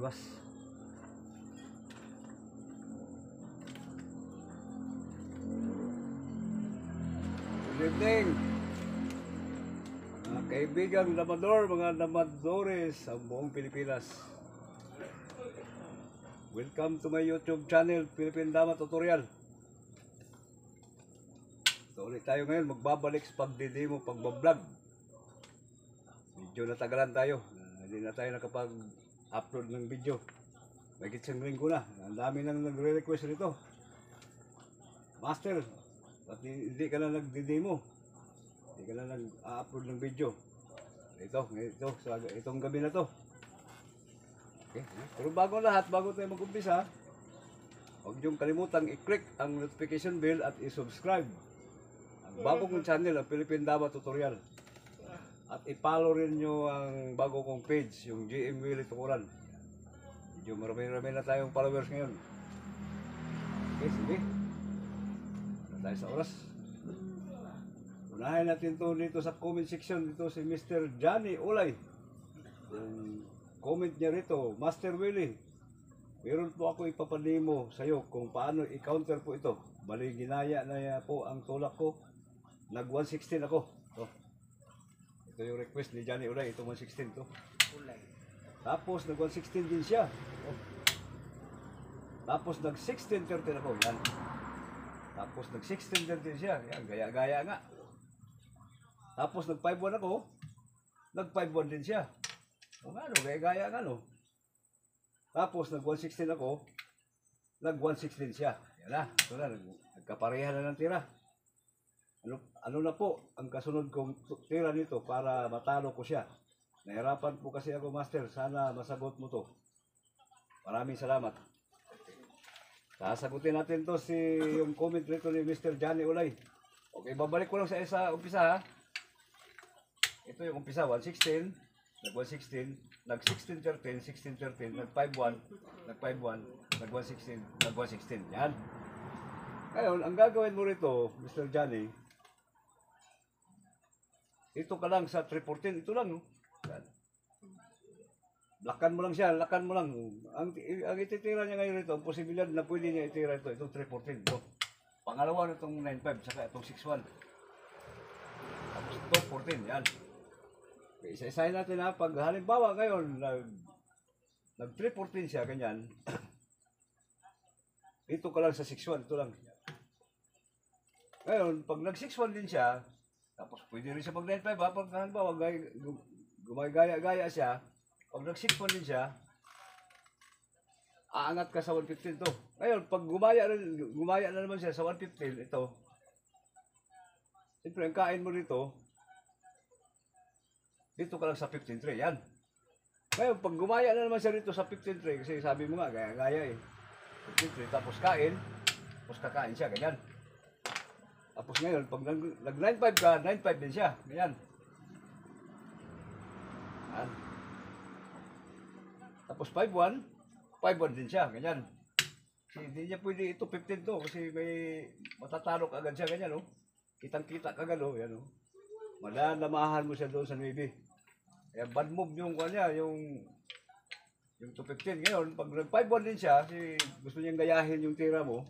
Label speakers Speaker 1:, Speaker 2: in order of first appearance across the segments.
Speaker 1: iwas. Good evening, mga kaibigang damador, mga damadores sa buong Pilipinas. Welcome to my YouTube channel, Philippine Dama Tutorial. So ulit tayo ngayon, magbabalik sa pagdidemo, pagbablog. Medyo natagalan tayo, hindi na tayo nakapag-upload ng video. Magit isang linggo na, ang dami nang nagre-request rito. Master, at hindi ka na nagdidemo, hindi ka na nag-upload ng video. Itong gabi na to. Okay. Pero bago lahat, bago tayo mag-umpisa, huwag niyong kalimutang i-click ang notification bell at i-subscribe ang bago kong channel, ang Philippine Dama Tutorial. At i-follow rin nyo ang bago kong page, yung GM Willie Tukuran. Medyo marami-rami na tayong followers ngayon. Okay, sige. Tayo sa oras. Unahin natin to dito sa comment section. Dito si Mr. Johnny Ulay. Yung comment niya rito, Master Willie, meron po ako ipapademo sa iyo kung paano i-counter po ito. Bali ginaya na po ang tulak ko. Nag 116 ako. Ito yung request ni Johnny Ulay, ito 116 to. Tapos nag 116 din siya. Tapos nag 1630 ako. Yan. Tapos nag 1630 siya. Yan, gaya-gaya nga. Tapos nag 51 ako. Nag 51 din siya. O nga no, gaya-gaya nga no. Tapos nag 116 ako. Nag 116 siya. Yan na. Ito na, nagkapareha na ng tira. Ano na po ang kasunod kong tira nito para matalo ko siya. Nahirapan po kasi ako, Master. Sana masagot mo to. Maraming salamat. Sasagutin natin to yung comment rito ni Mr. Johnny Ulay. Okay, babalik ko lang sa isa umpisa ha. Ito yung umpisa, 116, nag 116, nag 1613, 1613, nag 51, nag 51, nag 116, nag 116. Yan. Ngayon, ang gagawin mo rito, Mr. Johnny, ito ka lang sa 314, ito lang, no? Yan. Lakan mo lang siya, lakan mo lang. Ang ititira niya ngayon ito, ang posibilidad na pwede niya itira ito, itong 314. Ito. Pangalawa na itong 95, saka itong 61. Tapos ito, 14, yan. Okay, isa-isahin natin ha, pag halimbawa ngayon, nag 314 siya, ganyan. Ito ka lang sa 61, ito lang. Ngayon, pag nag 61 din siya, tapos pwede rin siya mag 95 ha, pag halimbawa, gumagaya-gaya siya, pag nag-6 din siya, aangat ka sa 115 to. Ngayon, pag gumaya na naman siya sa 115, ito. Siyempre, ang kain mo dito ka lang sa 15.3, yan. Ngayon, pag gumaya na naman siya dito sa 15.3, kasi sabi mo nga, gaya-gaya eh. 15.3, tapos kain, tapos kakain siya, ganyan. Tapos ngayon, pag nag-95 ka, 95 din siya, ganyan. Yan. Tapos 5-1 din siya, ganyan. Kasi hindi niya pwede ito 15 to, kasi may matatalo ka agad siya, ganyan, no? Kitang-kita ka agad, no? Yan, no? Malalamahan mo siya doon sa 9. Kaya bad move yung kanya, yung 215. Ngayon, pag nag 5-1 din siya, kasi gusto niyang gayahin yung tira mo,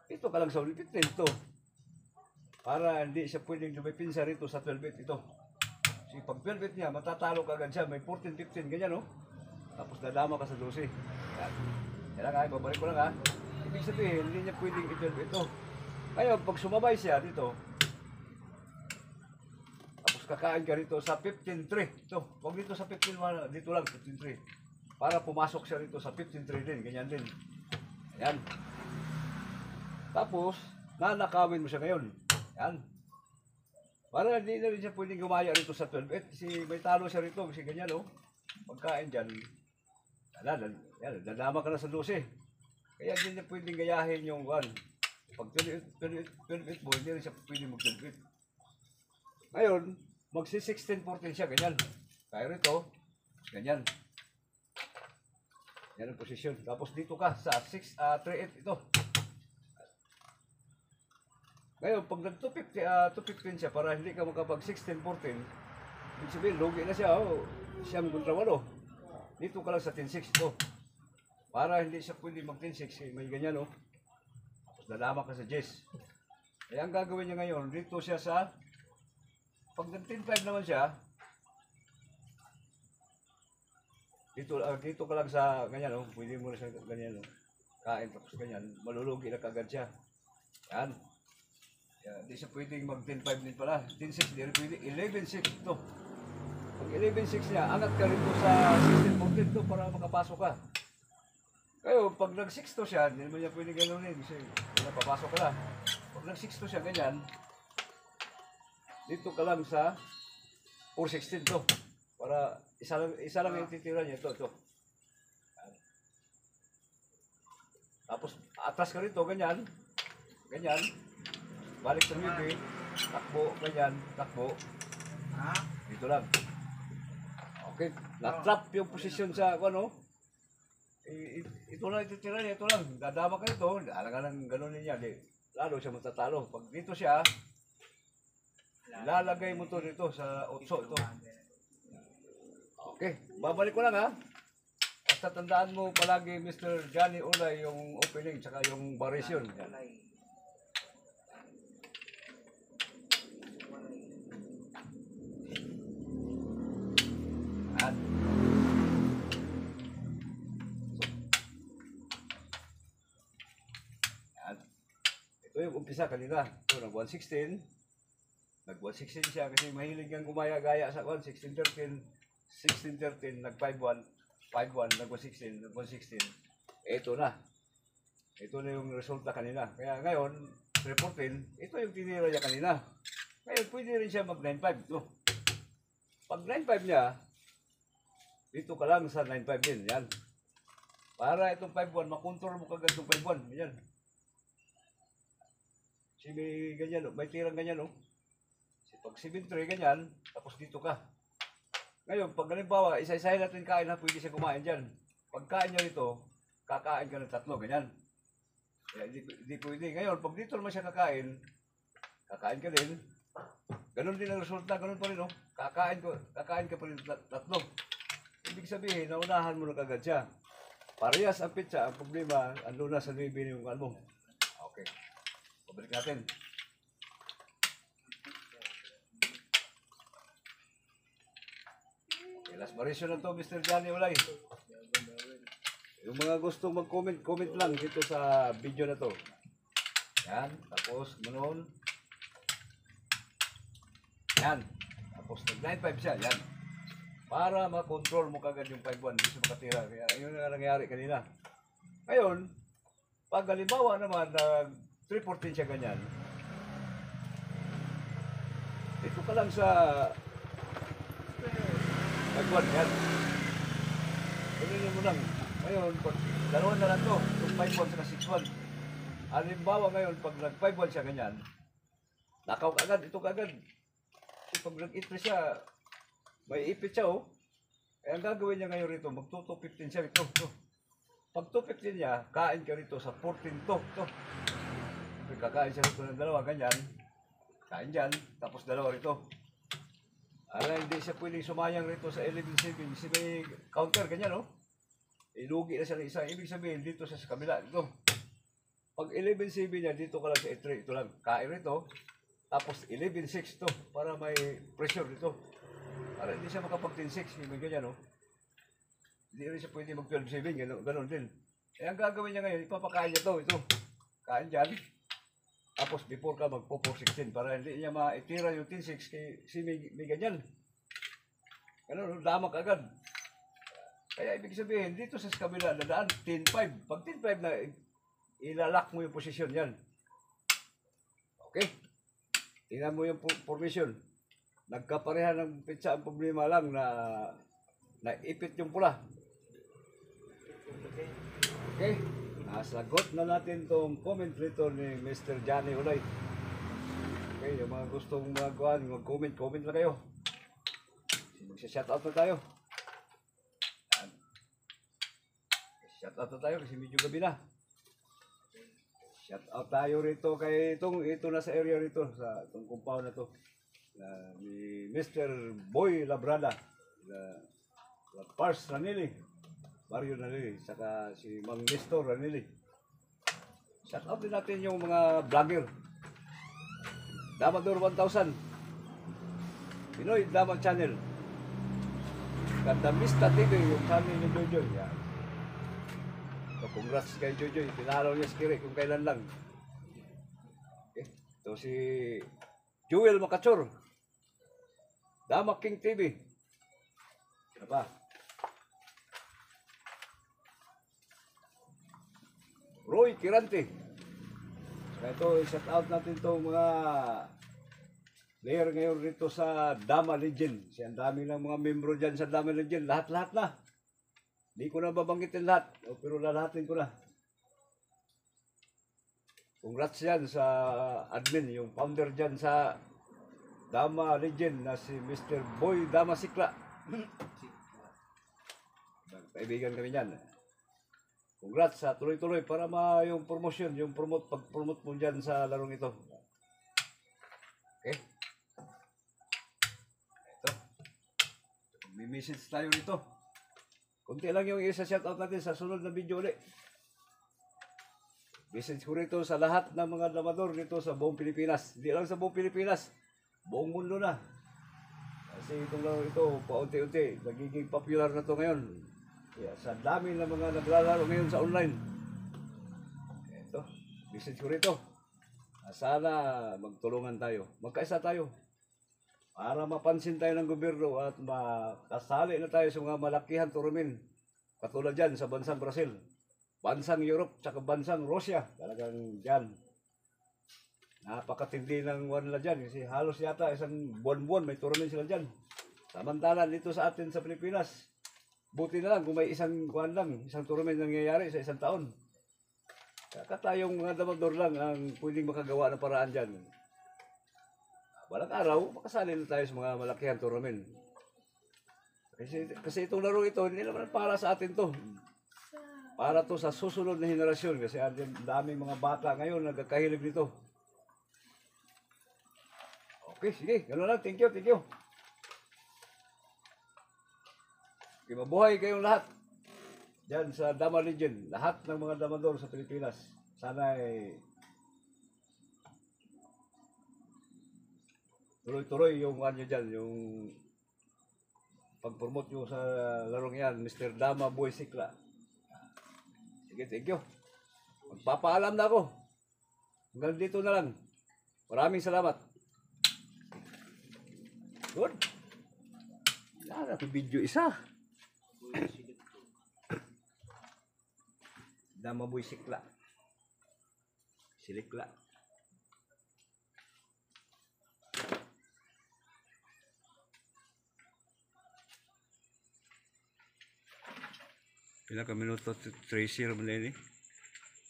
Speaker 1: ito ka lang sa 15 to. Para hindi siya pwedeng lumipinsa rito sa 12-8 ito. Kasi pag 12-8 niya, matatalo ka agad siya. May 14-15, ganyan, no? Tapos dadama ka sa 12. Yan. Yan lang, ay, babalik ko lang, ha? Ibig sabihin, hindi niya pwedeng i-12 ito. Ngayon, pag sumabay siya dito, tapos kakain ka rito sa 15-3. Ito, huwag dito sa 15-1, dito lang, 15-3. Para pumasok siya rito sa 15-3 din, ganyan din. Yan. Tapos, nanakawin mo siya ngayon. Yan. Para hindi na rin siya pwedeng gumaya rito sa 12-8 kasi may talo siya rito kasi ganyan, no? Pagkain dyan, dadama ka na sa 12. Kaya hindi niya pwedeng gayahin yung 1. Pag 12-8 mo, hindi rin siya pwedeng mag 12-8. Ngayon, magsi-16-14 siya, ganyan. Kaya rito, ganyan. Yan ang posisyon. Tapos dito ka sa 3-8 ito. Ngayon, pag nag-215 siya, para hindi ka makapag 16-14, ibig sabihin, lugi na siya, oh, siyam kontra 8. dito ka lang sa 10-6 ito. Para hindi siya pwede mag 10-6, may ganyan oh. Tapos dadama ka sa Jess. Kaya ang gagawin niya ngayon, dito siya sa, pag nag 10-5 naman siya, dito ka lang sa ganyan oh, pwede mo na siya ganyan oh. Kain tapos ganyan, malulugi na kagad siya. Yan. Yan, di siya pwedeng mag 10-5 din pala. 10-6, di rin pwede. 11-6 ito. Pag 11-6 niya, angat ka rin to sa 16-14 to para makapasok ka. Kayo, pag nag-6 to siya, hindi naman niya pwede gano'n kasi napapasok ka na. Pag nag-6 to siya, ganyan, dito ka lang sa 4-16 to. Para isa lang yung titira niya. Ito. Tapos, atras ka rito, ganyan. Ganyan. Balik sa mibi. Takbo, ganyan. Takbo. Dito lang. Okay. Na-trap yung posisyon sa, ano. Ito lang ititira niya, ito lang. Dadama ka rito. Alang-alang gano'n niya. Lalo siya matatalo. Pag dito siya, lalagay mo to dito sa 8 ito. Okay. Babalik ko lang ha. Basta tandaan mo palagi Mr. Johnny Ulay yung opening tsaka yung variation. Yan. Yan. Ito yung umpisa kanina. Ito nag 116. Nag 116 siya kasi mahilig ang gumaya-gaya sa 16-13. 16-13 nag 5-1. 5-1 nag 116. Nag 116. Ito na. Ito na yung resulta kanina. Kaya ngayon, 3-14, ito yung tinira niya kanina. Ngayon, pwede rin siya mag 9-5. No? Pag 9-5 niya, dito ka lang sa 9-5 din. Yan. Para itong 5-1, makontrol mo kagad itong 5-1. Yan. Si may ganyan, no? May tirang ganyan. No? Pag 7-3, ganyan, tapos dito ka. Ngayon, pag halimbawa, isa-isahin natin kain na pwede siya kumain dyan. Pag kain niya rito, kakain ka ng 3, ganyan. Kaya hindi pwede. Ngayon, pag dito naman siya kakain ka din. Ganon din ang resulta, ganon pa rin, no? Kakain ka pa rin 3. Ibig sabihin, naunahan mo na kagad siya. Parehas ang pizza, ang problema, ando na sa bibili yung ano. Okay. Pabalik natin. Okay, last variation na to, Mr. Johnny Ulay. Yung mga gustong mag-comment, comment lang dito sa video na to. Yan, tapos ganoon. Yan, tapos nag 9-5 siya, yan. Para makontrol mo kagad yung 5-1, hindi siya makatira. Kaya yun na nangyari kanina. Ngayon, pag halimbawa naman nag 3-14 siya ganyan, ito ka lang sa 5-1 yan. Ganyan mo lang. Ngayon, pag dalawa na lang to, yung 5-1 sa 6-1. Halimbawa ngayon, pag nag 5-1 siya ganyan, nakaw agad, ito kagad. So, pag nag-itri siya, may ipit siya oh. Kaya ang gagawin niya ngayon rito, mag 2-15 siya ito. Pag 2-15 niya, kain ka rito sa 14 to. Kakain siya rito ng dalawa, ganyan. Kain dyan, tapos dalawa rito. Alam, hindi siya pwedeng sumayang rito sa 11-7. Kasi may counter, ganyan oh. Ilugi na siya ng isa. Ibig sabihin, dito siya sa kabila. Ito. Pag 11-7 niya, dito ka lang sa 8-3. Ito lang. Kain rito. Tapos 11-6 to. Para may pressure dito. Para hindi siya makapag 10-6. May ganyan, no? Hindi rin siya pwede mag 12-7. Ganon din. Eh, ang gagawin niya ngayon, ipapakain niya to. Ito. Kain dyan. Tapos before ka mag 4-16. Para hindi niya maitira yung 10-6. Kasi may ganyan. Ganon, damak agad. Kaya ibig sabihin, dito sa kabila, nadaan 10-5. Pag 10-5 na, ilalak mo yung posisyon yan. Okay? Tingnan mo yung formation. Nagkapareha ng pizza. Ang problema lang na naipit yung pula. Okay? Nasagot na natin tong comment rito ni Mr. Johnny Ulay. Okay, yung mga gustong magawa, mag-comment lang kayo. Magsa-shoutout na tayo. Shoutout na tayo kasi medyo gabi na. Shoutout tayo rito kay ito na sa area rito sa itong compound na to. Ni Mr. Boy Labrada. Pars Ranili, Mario Ranili, saka si Mang Nestor Ranili. Shout out din natin yung mga vlogger. Damador 1000. Pinoy Dama Channel. Gandamista TV, yung channel ni Jojoy. Yan. So, congrats kay Jojoy. Pinahalaw niya si Kiri kung kailan lang. Okay. Ito si Jewel Makachor. Dama King TV. Ano pa? Roy Kirante. So, ito, shout out natin itong mga player ngayon rito sa Dama Legend. Kasi ang dami ng mga membro dyan sa Dama Legend. Lahat-lahat na. Hindi ko na babanggitin lahat. Pero lalahatin ko na. Congrats yan sa admin, yung founder dyan sa Dama Legend na si Mr. Boy Dama Sikla. Kaibigan kami yan. Congrats sa tuloy-tuloy para yung promotion, yung pag-promote mo dyan sa larong ito. Okay. Ito. May message tayo nito. Kunti lang yung isa shoutout natin sa sunod na video ulit. Message ko rito sa lahat ng mga damador dito sa buong Pilipinas. Hindi lang sa buong Pilipinas, buong mundo na. Kasi itong laro ito, paunti-unti, nagiging popular na ito ngayon. Kaya sa dami ng mga naglalaro ngayon sa online. Ito, message ko rito. Sana magtulungan tayo, magkaisa tayo. Para mapansin tayo ng gobyerno at makasali na tayo sa mga malakihan turumin. Katulad dyan sa bansang Brazil, bansang Europe, tsaka bansang Russia. Talagang dyan. Napakatindi ng one nila dyan. Kasi halos yata isang buwan-buwan may turumin sila dyan. Samantalan dito sa atin sa Pilipinas, buti na lang kung may isang kuwan lang, isang turumin nangyayari sa isang taon. Kaya tayong mga damador lang ang pwedeng makagawa ng paraan dyan. Walang araw, makasali na tayo sa mga malakihan tournament. Kasi itong laro ito, hindi naman para sa atin to. Para to sa susunod na henerasyon. Kasi ang daming mga bata ngayon nagkakahilig nito. Okay, sige. Gano'n lang. Thank you, thank you. Okay, mabuhay kayong lahat. Diyan sa Dama Legend. Lahat ng mga damador sa Pilipinas. Sana ay tuloy-tuloy yung ano dyan, yung pag-promote nyo sa larong yan, Mr. Dama Boy Sikla. Sige, thank you. Magpapaalam na ako. Hanggang dito na lang. Maraming salamat. Good. Wala na video isa. Dama Boy Sikla. Silikla. Pila ka minuto 30 man ini.